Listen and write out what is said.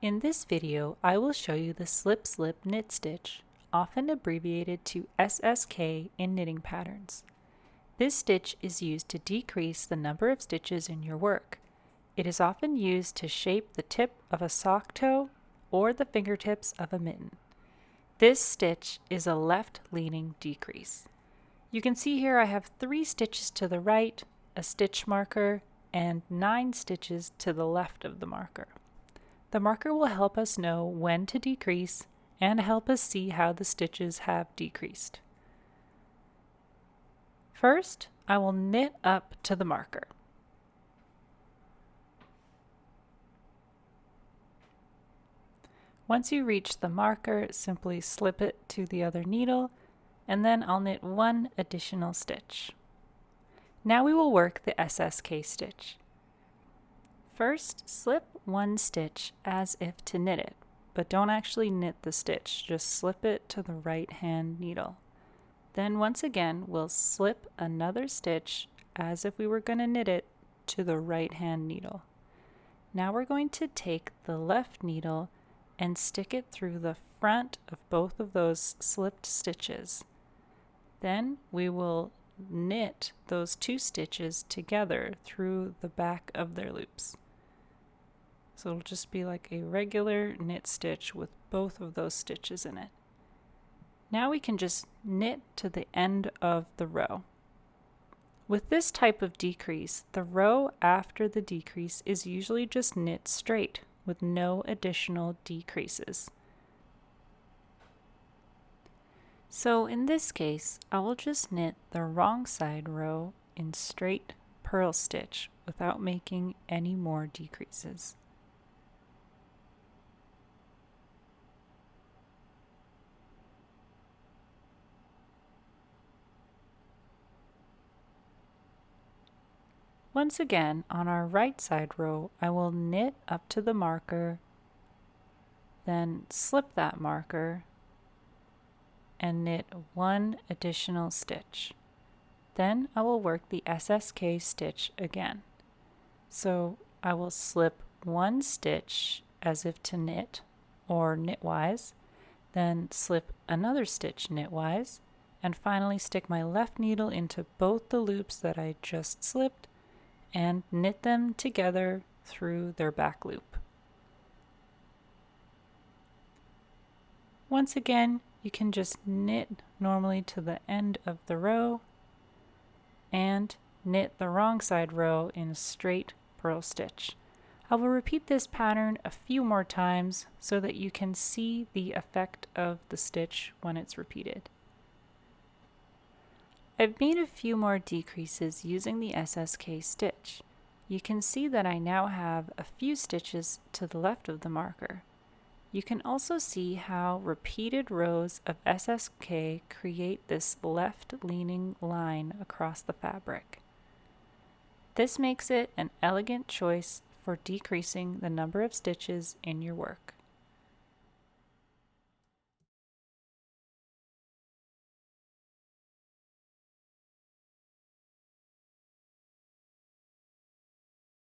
In this video, I will show you the slip-slip knit stitch, often abbreviated to SSK in knitting patterns. This stitch is used to decrease the number of stitches in your work. It is often used to shape the tip of a sock toe or the fingertips of a mitten. This stitch is a left-leaning decrease. You can see here I have 3 stitches to the right, a stitch marker, and 9 stitches to the left of the marker. The marker will help us know when to decrease and help us see how the stitches have decreased. First, I will knit up to the marker. Once you reach the marker, simply slip it to the other needle, and then I'll knit 1 additional stitch. Now we will work the SSK stitch. First, slip 1 stitch as if to knit it, but don't actually knit the stitch, just slip it to the right hand needle. Then once again, we'll slip another stitch as if we were going to knit it to the right hand needle. Now we're going to take the left needle and stick it through the front of both of those slipped stitches. Then we will knit those 2 stitches together through the back of their loops. So it'll just be like a regular knit stitch with both of those stitches in it. Now we can just knit to the end of the row. With this type of decrease, the row after the decrease is usually just knit straight with no additional decreases. So in this case, I will just knit the wrong side row in straight purl stitch without making any more decreases. Once again, on our right side row, I will knit up to the marker, then slip that marker, and knit 1 additional stitch. Then I will work the SSK stitch again. So I will slip 1 stitch as if to knit, or knitwise, then slip another stitch knitwise, and finally stick my left needle into both the loops that I just slipped, and knit them together through their back loop. Once again, you can just knit normally to the end of the row and knit the wrong side row in a straight purl stitch. I will repeat this pattern a few more times so that you can see the effect of the stitch when it's repeated. I've made a few more decreases using the SSK stitch. You can see that I now have a few stitches to the left of the marker. You can also see how repeated rows of SSK create this left-leaning line across the fabric. This makes it an elegant choice for decreasing the number of stitches in your work.